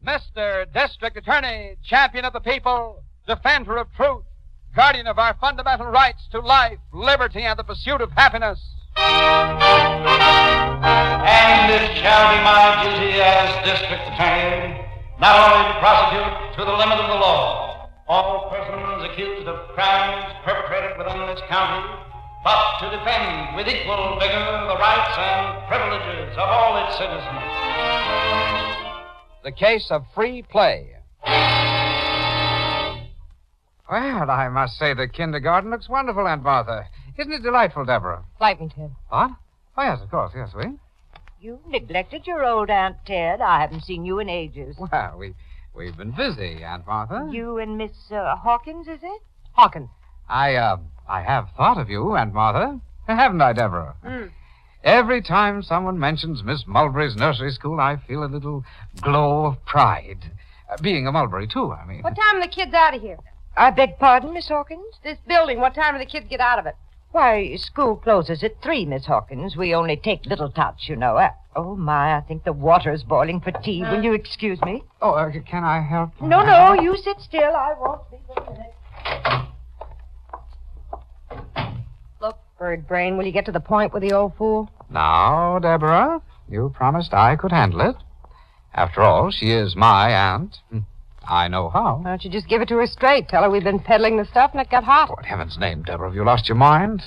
Mr. District Attorney, champion of the people, defender of truth, guardian of our fundamental rights to life, liberty, and the pursuit of happiness. And it shall be my duty as District Attorney not only to prosecute to the limit of the law all persons accused of crimes perpetrated within this county, but to defend with equal vigor the rights and privileges of all its citizens. The case of free play. Well, I must say the kindergarten looks wonderful, Aunt Martha. Isn't it delightful, Deborah? Light me, Ted. What? Oh, yes, of course. Yes, we. You neglected your old Aunt Ted. I haven't seen you in ages. Well, we've been busy, Aunt Martha. You and Miss Hawkins, is it? Hawkins. I have thought of you, Aunt Martha. Haven't I, Deborah? Mm. Every time someone mentions Miss Mulberry's nursery school, I feel a little glow of pride. Being a Mulberry, too, I mean. What time are the kids out of here? I beg pardon, Miss Hawkins? This building, what time do the kids get out of it? Why, school closes at 3, Miss Hawkins. We only take little tots, you know. Oh, my, I think the water's boiling for tea. Will you excuse me? Oh, can I help? No, you sit still. I won't leave a minute. Look, bird brain, will you get to the point with the old fool? Now, Deborah, you promised I could handle it. After all, she is my aunt. I know how. Why don't you just give it to her straight? Tell her we've been peddling the stuff and it got hot. Oh, in heaven's name, Deborah, have you lost your mind?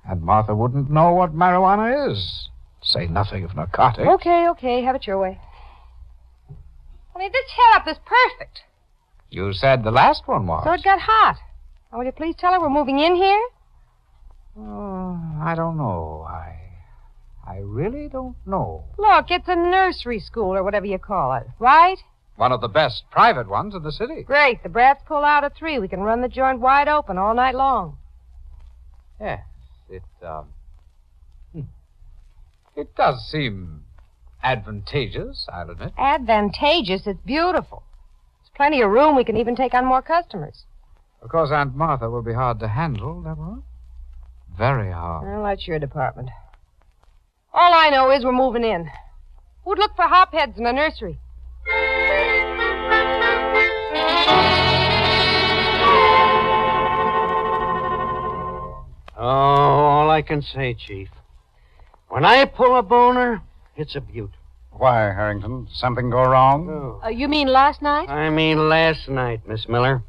And Martha wouldn't know what marijuana is. Say nothing of narcotics. Okay, have it your way. Only this setup is perfect. You said the last one was. So it got hot. Now, will you please tell her we're moving in here? Oh, I don't know. I really don't know. Look, it's a nursery school or whatever you call it, right? One of the best private ones in the city. Great. The brats pull out at 3. We can run the joint wide open all night long. Yes, it does seem advantageous, I'll admit. Advantageous? It's beautiful. There's plenty of room. We can even take on more customers. Of course, Aunt Martha will be hard to handle, Deborah. Very hard. Well, that's your department. All I know is we're moving in. Who'd look for hopheads in a nursery? Oh, all I can say, Chief. When I pull a boner, it's a beaut. Why, Harrington? Something go wrong? Oh. You mean last night? I mean last night, Miss Miller.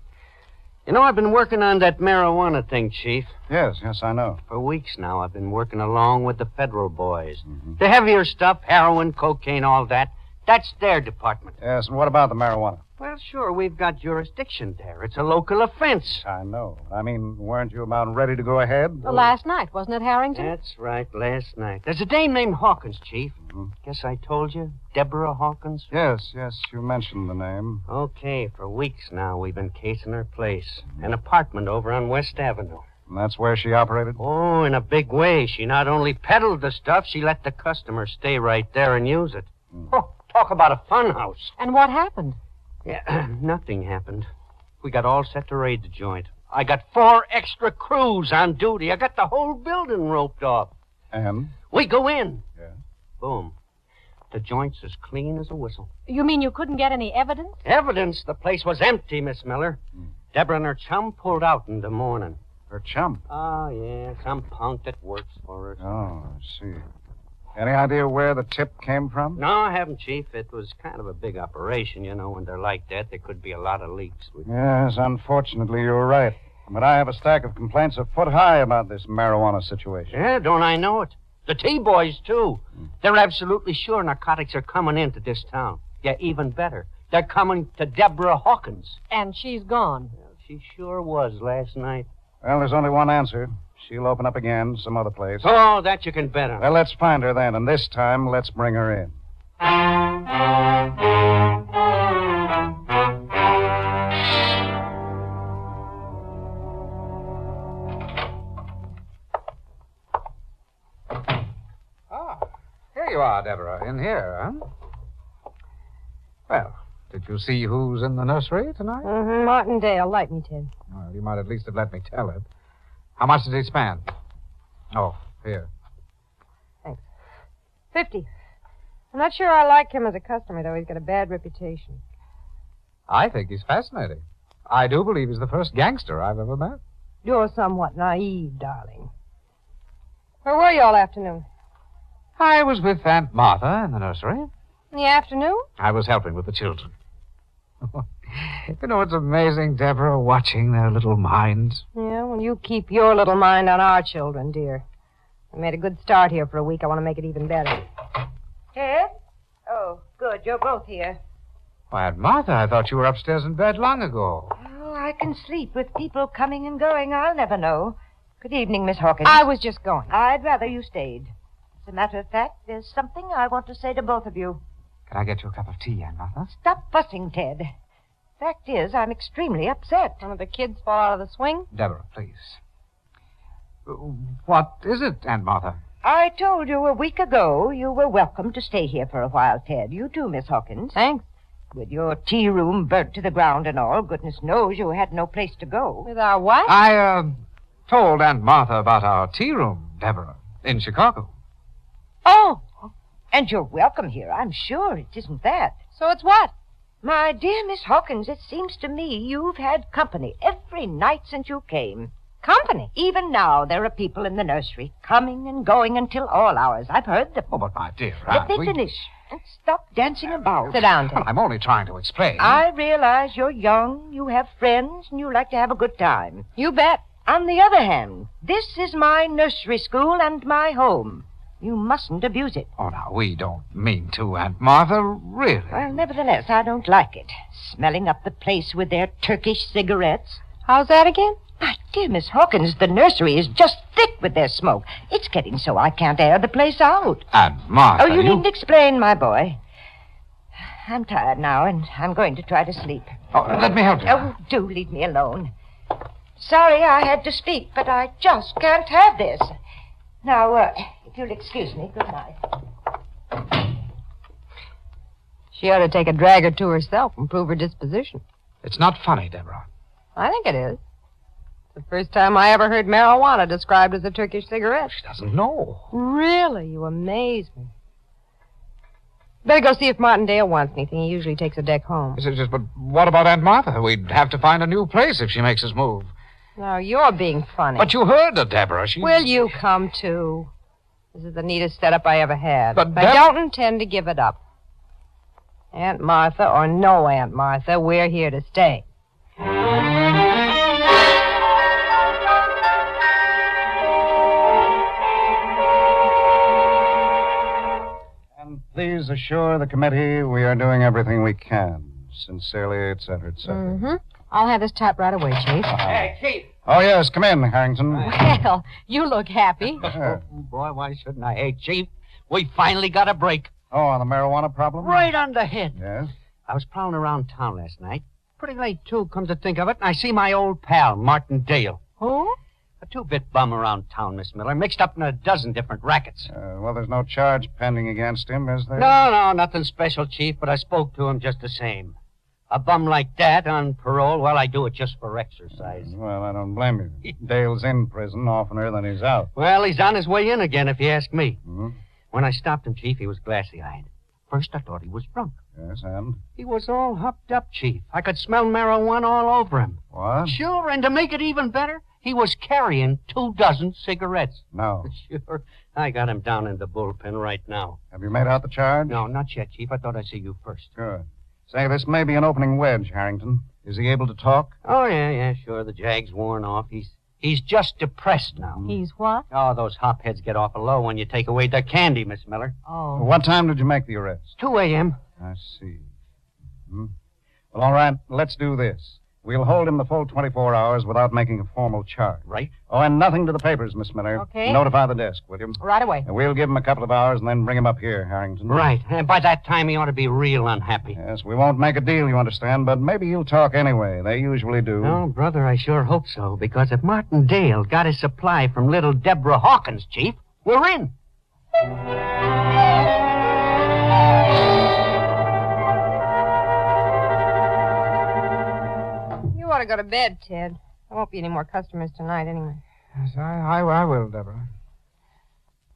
You know, I've been working on that marijuana thing, Chief. Yes, I know. For weeks now, I've been working along with the federal boys. Mm-hmm. The heavier stuff, heroin, cocaine, all that, that's their department. Yes, and what about the marijuana? Well, sure, we've got jurisdiction there. It's a local offense. I know. I mean, weren't you about ready to go ahead? Well, last night, wasn't it, Harrington? That's right, last night. There's a dame named Hawkins, Chief. Mm-hmm. Guess I told you. Deborah Hawkins? Yes, you mentioned the name. Okay, for weeks now, we've been casing her place. An apartment over on West Avenue. And that's where she operated? Oh, in a big way. She not only peddled the stuff, she let the customer stay right there and use it. Oh, talk about a fun house. And what happened? Yeah, nothing happened. We got all set to raid the joint. I got 4 extra crews on duty. I got the whole building roped off. And? We go in. Yeah. Boom. The joint's as clean as a whistle. You mean you couldn't get any evidence? Evidence? The place was empty, Miss Miller. Deborah and her chum pulled out in the morning. Her chum? Oh, yeah, some punk that works for her. Oh, I see. Any idea where the tip came from? No, I haven't, Chief. It was kind of a big operation, you know. When they're like that, there could be a lot of leaks. Yes, unfortunately, you're right. But I have a stack of complaints a foot high about this marijuana situation. Yeah, don't I know it? The T-boys, too. They're absolutely sure narcotics are coming into this town. Yeah, even better. They're coming to Deborah Hawkins. And she's gone. Well, she sure was last night. Well, there's only one answer. She'll open up again some other place. Oh, that you can bet on. Well, let's find her then, and this time, let's bring her in. Here you are, Deborah, in here, huh? Well, did you see who's in the nursery tonight? Mm-hmm. Martindale. Light me, Ted. Well, you might at least have let me tell it. How much did he spend? Oh, here. Thanks. 50. I'm not sure I like him as a customer, though. He's got a bad reputation. I think he's fascinating. I do believe he's the first gangster I've ever met. You're somewhat naive, darling. Where were you all afternoon? I was with Aunt Martha in the nursery. In the afternoon? I was helping with the children. You know, it's amazing, Deborah, watching their little minds. Yeah, well, you keep your little mind on our children, dear. We made a good start here for a week. I want to make it even better. Ted? Oh, good. You're both here. Why, Aunt Martha, I thought you were upstairs in bed long ago. Oh, I can sleep with people coming and going. I'll never know. Good evening, Miss Hawkins. I was just going. I'd rather you stayed. As a matter of fact, there's something I want to say to both of you. Can I get you a cup of tea, Aunt Martha? Stop fussing, Ted. Fact is, I'm extremely upset. One of the kids fall out of the swing? Deborah, please. What is it, Aunt Martha? I told you a week ago you were welcome to stay here for a while, Ted. You too, Miss Hawkins. Thanks. With your tea room burnt to the ground and all, goodness knows you had no place to go. With our what? I, told Aunt Martha about our tea room, Deborah, in Chicago. Oh, and you're welcome here. I'm sure it isn't that. So it's what? My dear Miss Hawkins, it seems to me you've had company every night since you came. Company? Even now, there are people in the nursery, coming and going until all hours. I've heard them. Oh, but my dear Let Aunt, me finish and stop dancing about. Sit down, Ted. Well, I'm only trying to explain. I realize you're young, you have friends, and you like to have a good time. You bet. On the other hand, this is my nursery school and my home. You mustn't abuse it. Oh, now, we don't mean to, Aunt Martha, really. Well, nevertheless, I don't like it. Smelling up the place with their Turkish cigarettes. How's that again? My dear Miss Hawkins, the nursery is just thick with their smoke. It's getting so I can't air the place out. Aunt Martha, Oh, you needn't explain, my boy. I'm tired now, and I'm going to try to sleep. Oh, let me help you. Oh, do leave me alone. Sorry I had to speak, but I just can't have this. Now, if you'll excuse me, good night. She ought to take a drag or two herself and prove her disposition. It's not funny, Deborah. I think it is. It's the first time I ever heard marijuana described as a Turkish cigarette. She doesn't know. Really? You amaze me. Better go see if Martindale wants anything. He usually takes a deck home. But what about Aunt Martha? We'd have to find a new place if she makes us move. Now, you're being funny. But you heard her, Deborah. Will you come, too? This is the neatest setup I ever had. But I don't intend to give it up. Aunt Martha or no Aunt Martha, we're here to stay. And please assure the committee we are doing everything we can. Sincerely, et cetera, et cetera. Mm-hmm. I'll have this typed right away, Chief. Hey, Chief. Oh, yes, come in, Harrington. Well, you look happy. Oh, boy, why shouldn't I? Hey, Chief, we finally got a break. Oh, on the marijuana problem? Right on the head. Yes? I was prowling around town last night. Pretty late, too, come to think of it. And I see my old pal, Martindale. Who? A two-bit bum around town, Miss Miller, mixed up in a dozen different rackets. Well, there's no charge pending against him, is there? No, nothing special, Chief, but I spoke to him just the same. A bum like that on parole, well, I do it just for exercise. Well, I don't blame you. Dale's in prison oftener than he's out. Well, he's on his way in again, if you ask me. Hmm? When I stopped him, Chief, he was glassy-eyed. First, I thought he was drunk. Yes, and? He was all hopped up, Chief. I could smell marijuana all over him. What? Sure, and to make it even better, he was carrying 24 cigarettes. No. Sure. I got him down in the bullpen right now. Have you made out the charge? No, not yet, Chief. I thought I'd see you first. Good. Say, this may be an opening wedge, Harrington. Is he able to talk? Oh, yeah, sure. The jag's worn off. He's just depressed now. He's what? Oh, those hopheads get awful low when you take away their candy, Miss Miller. Oh. What time did you make the arrest? 2 a.m. I see. Hmm. Well, all right, let's do this. We'll hold him the full 24 hours without making a formal charge. Right. Oh, and nothing to the papers, Miss Miller. Okay. Notify the desk, will you? Right away. And we'll give him a couple of hours and then bring him up here, Harrington. Right. And by that time, he ought to be real unhappy. Yes, we won't make a deal, you understand, but maybe he'll talk anyway. They usually do. Oh, brother, I sure hope so, because if Martindale got his supply from little Deborah Hawkins, Chief, we're in. You ought to go to bed, Ted. There won't be any more customers tonight anyway. Yes, I will, Deborah.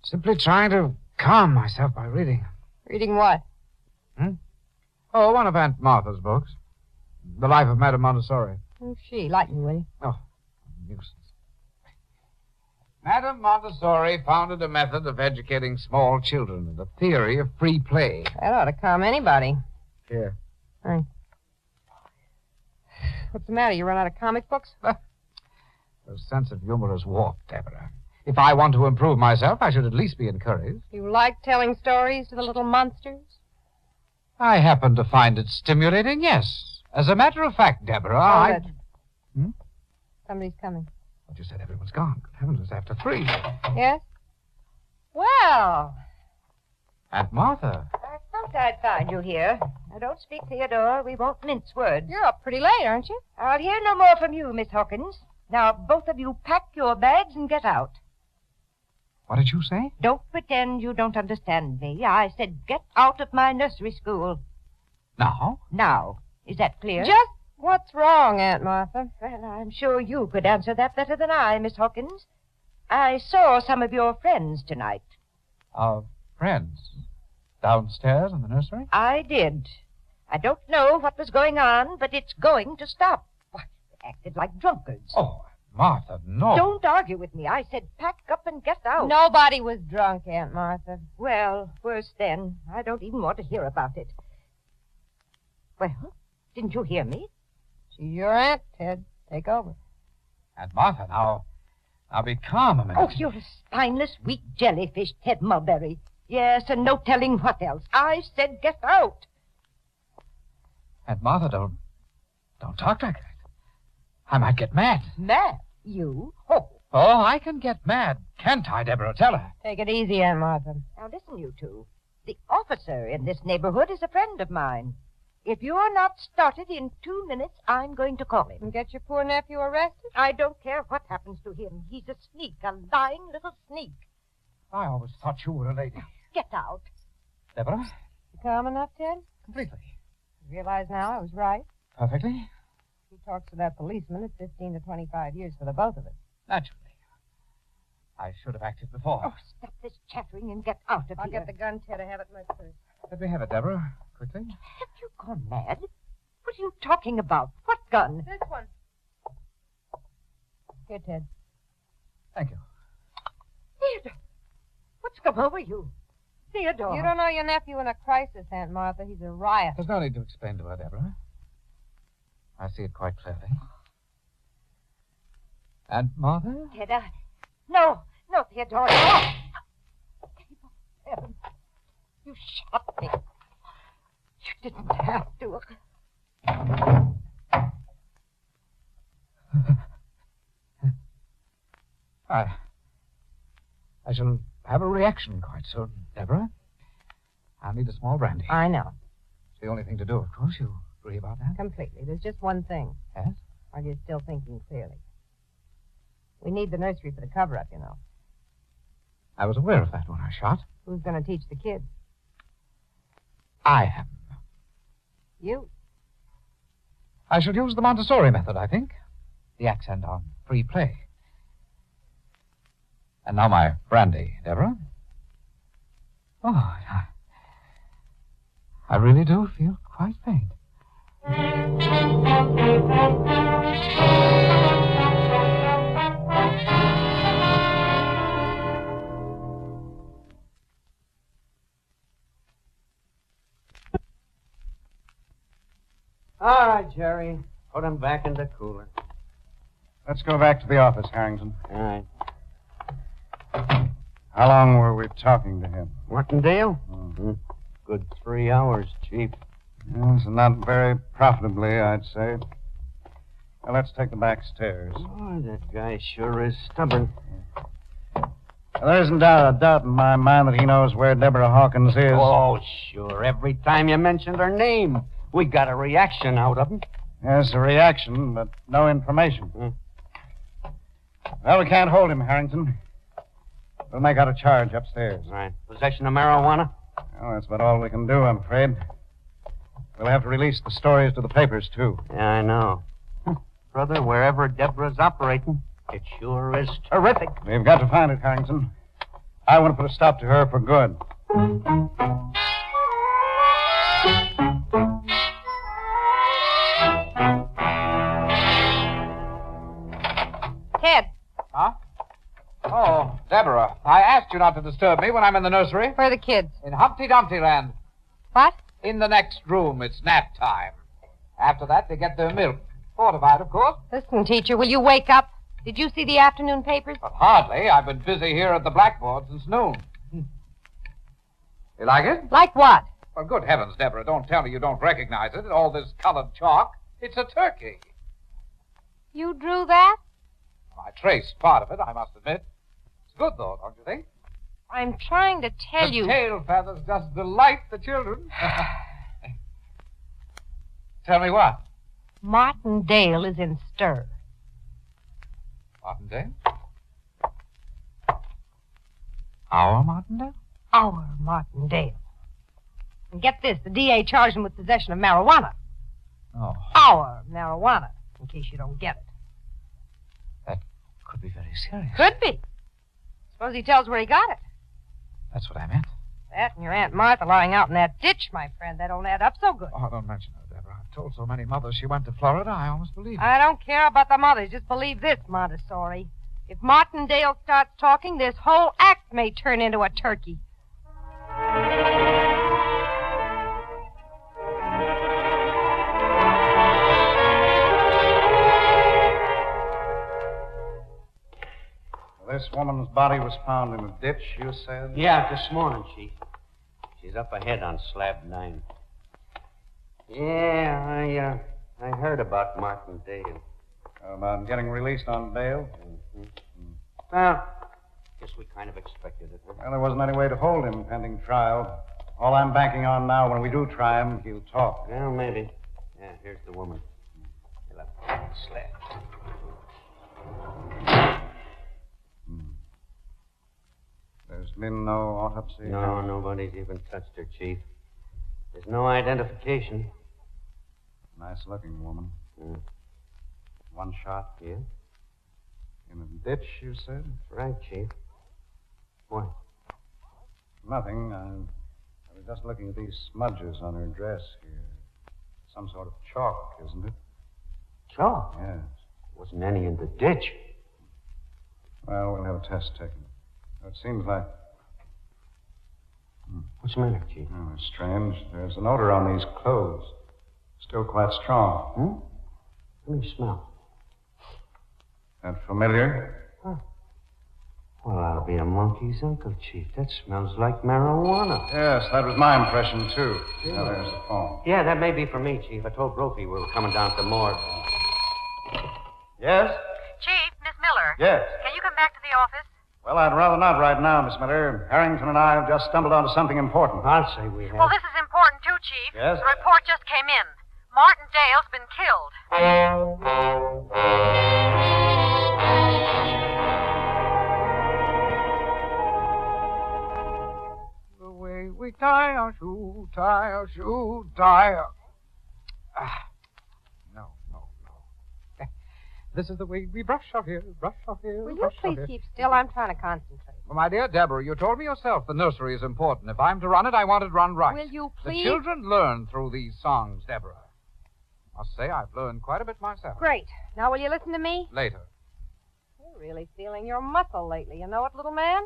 Simply trying to calm myself by reading. Reading what? Oh, one of Aunt Martha's books. The life of Madame Montessori. Who's she? Lighten, will you? Oh, nuisance. Madame Montessori founded a method of educating small children, the theory of free play. That ought to calm anybody. Here. Thanks. What's the matter? You run out of comic books? Her sense of humor is warped, Deborah. If I want to improve myself, I should at least be encouraged. You like telling stories to the little monsters? I happen to find it stimulating, yes. As a matter of fact, Deborah, Somebody's coming. But you said everyone's gone. Good heavens, it's after 3. Yes? Well, Aunt Martha. I thought I'd find you here. Now, don't speak, Theodore. We won't mince words. you're up pretty late, aren't you? I'll hear no more from you, Miss Hawkins. Now, both of you pack your bags and get out. What did you say? Don't pretend you don't understand me. I said get out of my nursery school. Now? Now. Is that clear? Just what's wrong, Aunt Martha? Well, I'm sure you could answer that better than I, Miss Hawkins. I saw some of your friends tonight. Our friends. Downstairs in the nursery? I did. I don't know what was going on, but it's going to stop. Why, they acted like drunkards. Oh, Martha, no. Don't argue with me. I said pack up and get out. Nobody was drunk, Aunt Martha. Well, worse then. I don't even want to hear about it. Well, didn't you hear me? She's your aunt, Ted. Take over. Aunt Martha, now be calm a minute. Oh, you're a spineless, weak jellyfish, Ted Mulberry. Yes, and no telling what else. I said get out. Aunt Martha, don't talk like that. I might get mad. Mad? You? Oh. Oh, I can get mad, can't I, Deborah? Tell her. Take it easy, Aunt Martha. Now listen, you two. The officer in this neighborhood is a friend of mine. If you're not started in 2 minutes, I'm going to call him. And get your poor nephew arrested? I don't care what happens to him. He's a sneak, a lying little sneak. I always thought you were a lady. Get out. Deborah? You calm enough, Ted? Completely. You realize now I was right? Perfectly? He talks to that policeman. It's 15 to 25 years for the both of us. Naturally. I should have acted before. Oh, stop this chattering and get out of I'll here. get the gun, Ted. I have it much first. Let me have it, Deborah. Quickly. Have you gone mad? What are you talking about? What gun? This one. Here, Ted. Thank you. Theodore. What's come over you? Theodore. You don't know your nephew in a crisis, Aunt Martha. He's a riot. There's no need to explain to her, Deborah. I see it quite clearly. Aunt Martha? Ted, No, Theodore. No. Heaven. You shot me. You didn't have to. I shall have a reaction quite soon, Deborah. I'll need a small brandy. I know. It's the only thing to do, of course. You agree about that? Completely. There's just one thing. Yes? Are you still thinking clearly? We need the nursery for the cover-up, you know. I was aware of that when I shot. Who's going to teach the kids? I am. You. I shall use the Montessori method, I think. The accent on free play. And now my brandy, Deborah. Oh, I really do feel quite faint. All right, Jerry. Put him back in the cooler. Let's go back to the office, Harrington. All right. How long were we talking to him? Martindale? Good 3 hours, Chief. Yes, not very profitably, I'd say. Well, let's take the back stairs. Oh, that guy sure is stubborn. There isn't a doubt in my mind that he knows where Deborah Hawkins is. Oh, sure. Every time you mentioned her name, we got a reaction out of him. Yes, a reaction, but no information. Well, we can't hold him, Harrington. We'll make out a charge upstairs. All right. Possession of marijuana? Well, that's about all we can do, I'm afraid. We'll have to release the stories to the papers, too. Yeah, I know. Brother, wherever Deborah's operating, it sure is terrific. We've got to find it, Harrington. I want to put a stop to her for good. asked you not to disturb me when I'm in the nursery. Where are the kids? In Humpty Dumpty Land. What? In the next room. It's nap time. After that, they get their milk. Fortified, of course. Listen, teacher, will you wake up? Did you see the afternoon papers? But hardly. I've been busy here at the blackboard since noon. You like it? Like what? Well, good heavens, Deborah, don't tell me you don't recognize it. All this colored chalk. It's a turkey. You drew that? I traced part of it, I must admit. It's good, though, don't you think? I'm trying to tell you. The tail feathers just delight the children. Tell me what? Martindale is in stir. Martindale? Our Martindale? Our Martindale. And get this, the DA charged him with possession of marijuana. Oh. Our marijuana, in case you don't get it. That could be very serious. Could be. Suppose he tells where he got it. That's what I meant. That and your Aunt Martha lying out in that ditch, my friend, that don't add up so good. Oh, don't mention her, Deborah. I've told so many mothers she went to Florida, I almost believe it. I don't care about the mothers. Just believe this, Montessori. If Martindale starts talking, this whole act may turn into a turkey. This woman's body was found in a ditch, you said? Yeah, this morning, Chief. She's up ahead on slab 9. Yeah, I heard about Martindale. About getting released on bail? Well, guess we kind of expected it. Well, there wasn't any way to hold him pending trial. All I'm banking on now, when we do try him, he'll talk. Well, maybe. Yeah, here's the woman. He'll have to slab. There's been no autopsy? No, nobody's even touched her, Chief. There's no identification. Nice-looking woman. Mm. One shot? Yeah? In a ditch, you said? Right, Chief. What? Nothing. I was just looking at these smudges on her dress here. Some sort of chalk, isn't it? Chalk? Yes. Wasn't any in the ditch. Well, we'll have a test taken. It seems like... What's the matter, Chief? Oh, it's strange. There's an odor on these clothes. Still quite strong. Let me smell. That familiar? Huh. Well, I'll be a monkey's uncle, Chief. That smells like marijuana. Yes, that was my impression, too. Now, there's the phone. Yeah, that may be for me, Chief. I told Brophy we were coming down to the morgue. Yes? Chief, Miss Miller. Yes. Can you come back to the office? Well, I'd rather not right now, Miss Miller. Harrington and I have just stumbled onto something important. I'll say we have. Well, this is important, too, Chief. Yes? The report just came in. Martindale's been killed. The way we tie our shoe, tie our shoe, tie our... No. This is the way we brush our hair, brush our hair, Will you brush our please hair. keep still? I'm trying to concentrate. Well, my dear Deborah, you told me yourself the nursery is important. If I'm to run it, I want it run right. Will you please? The children learn through these songs, Deborah. I must say I've learned quite a bit myself. Great. Now, will you listen to me? Later. You're really feeling your muscle lately. You know it, little man?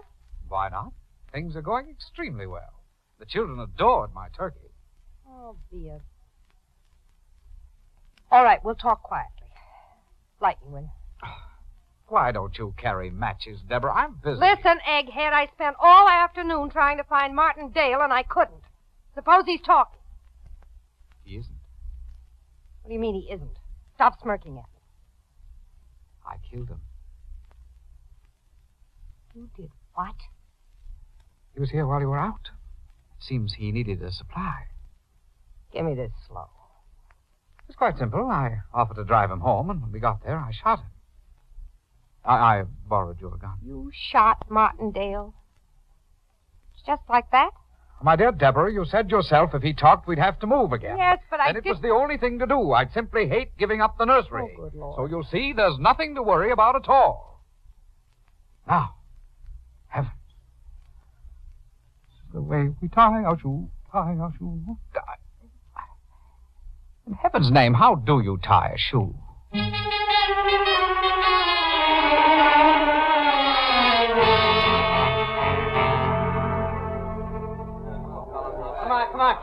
Why not? Things are going extremely well. The children adored my turkey. Oh, dear. All right, we'll talk quietly. Light me, will you? Why don't you carry matches, Deborah? I'm busy. Listen, egghead, I spent all afternoon trying to find Martindale, and I couldn't. Suppose he's talking. He isn't. What do you mean he isn't? Stop smirking at me. I killed him. You did what? He was here while you were out. It seems he needed a supply. Give me this slow. It was quite simple. I offered to drive him home, and when we got there, I shot him. I borrowed your gun. You shot Martindale? It's just like that? My dear Deborah, you said yourself if he talked, we'd have to move again. Yes, but And it was the only thing to do. I'd simply hate giving up the nursery. Oh, good Lord. So you'll see, there's nothing to worry about at all. Now, heavens. This is the way we tie our shoe, tie our shoe. In heaven's name, how do you tie a shoe?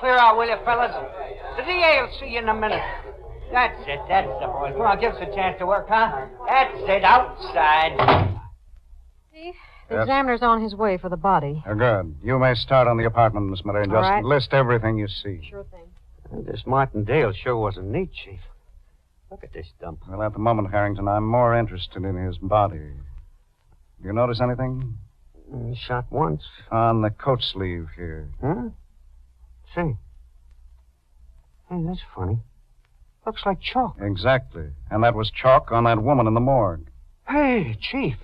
clear out, will you, fellas? The DA will see you in a minute. That's it. That's the boy. Come on, give us a chance to work, huh? That's it. Outside. Chief, the examiner's on his way for the body. Good. You may start on the apartment, Miss Miller, and All just right. list everything you see. Sure thing. This Martin Dale sure wasn't neat, Chief. Look at this dump. Well, at the moment, Harrington, I'm more interested in his body. You notice anything? Shot once. On the coat sleeve here. Huh? Say. Hey, that's funny. Looks like chalk. Exactly. And that was chalk on that woman in the morgue. Hey, Chief.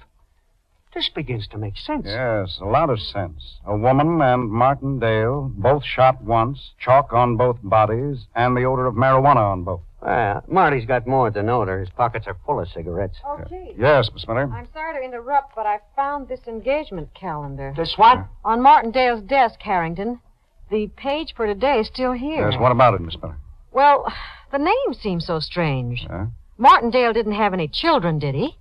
This begins to make sense. Yes, a lot of sense. A woman and Martin Dale, both shot once, chalk on both bodies, and the odor of marijuana on both. Well, Marty's got more than odor. His pockets are full of cigarettes. Oh, Chief. Yes, Miss Miller. I'm sorry to interrupt, but I found this engagement calendar. This what? On Martin Dale's desk, Harrington. The page for today is still here. Yes, what about it, Miss Miller? Well, the name seems so strange. Huh? Martin Dale didn't have any children, did he?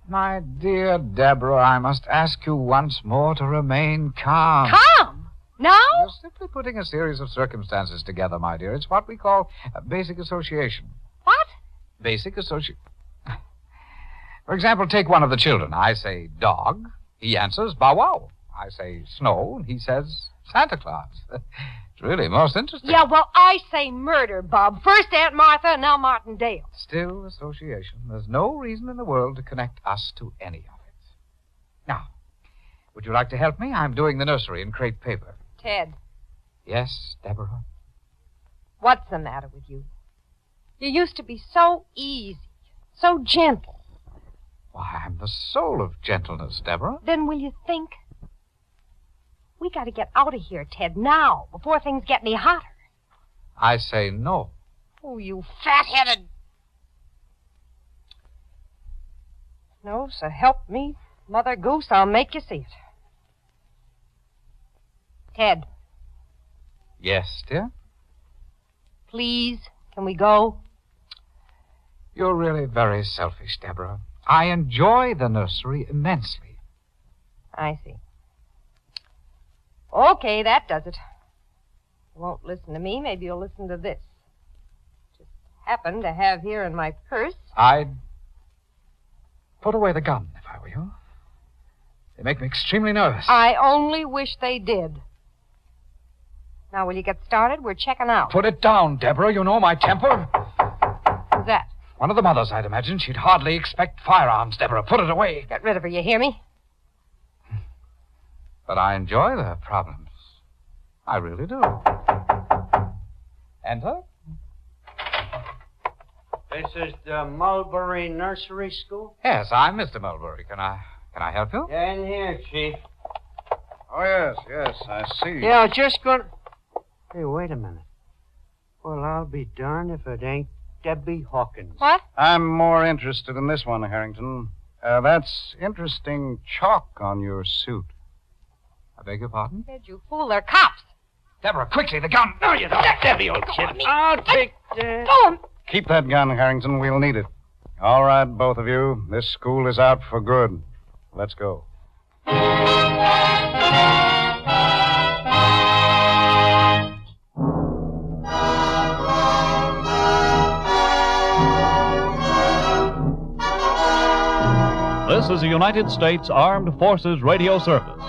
My dear Deborah, I must ask you once more to remain calm. Calm? Now? You're simply putting a series of circumstances together, my dear. It's what we call basic association. What? Basic association. For example, take one of the children. I say dog. He answers bow wow. I say snow, and he says Santa Claus. It's really most interesting. Yeah, well, I say murder, Bob. First Aunt Martha, and now Martin Dale. Still association. There's no reason in the world to connect us to any of it. Now, would you like to help me? I'm doing the nursery in crepe paper. Ted, Yes, Deborah? what's the matter with you? You used to be so easy, so gentle. Why, I'm the soul of gentleness, Deborah. Then will you think? We got to get out of here, Ted, now, before things get any hotter. I say no. Oh, you fat-headed... No, so help me, Mother Goose, I'll make you see it. Ted, Yes, dear? please, can we go? You're really very selfish, Deborah. I enjoy the nursery immensely. I see. Okay, that does it. You won't listen to me. Maybe you'll listen to this. Just happen to have here in my purse. I'd put away the gun, if I were you. They make me extremely nervous. I only wish they did. Now, will you get started? We're checking out. Put it down, Deborah. You know my temper. Who's that? One of the mothers, I'd imagine. She'd hardly expect firearms, Deborah. Put it away. Get rid of her, you hear me? But I enjoy their problems. I really do. Enter. This is the Mulberry Nursery School? Yes, I'm Mr. Mulberry. Can I help you? Yeah, in here, Chief. Oh, yes, I see. Yeah, just going... Hey, wait a minute. Well, I'll be darned if it ain't Debbie Hawkins. What? I'm more interested in this one, Harrington. That's interesting chalk on your suit. I beg your pardon? Ted, you fool, they're cops. Deborah, quickly, the gun. No, you don't. Debbie, old kid. I'll take that. Go on. Keep that gun, Harrington. We'll need it. All right, both of you. This school is out for good. Let's go. This is a United States Armed Forces Radio Service.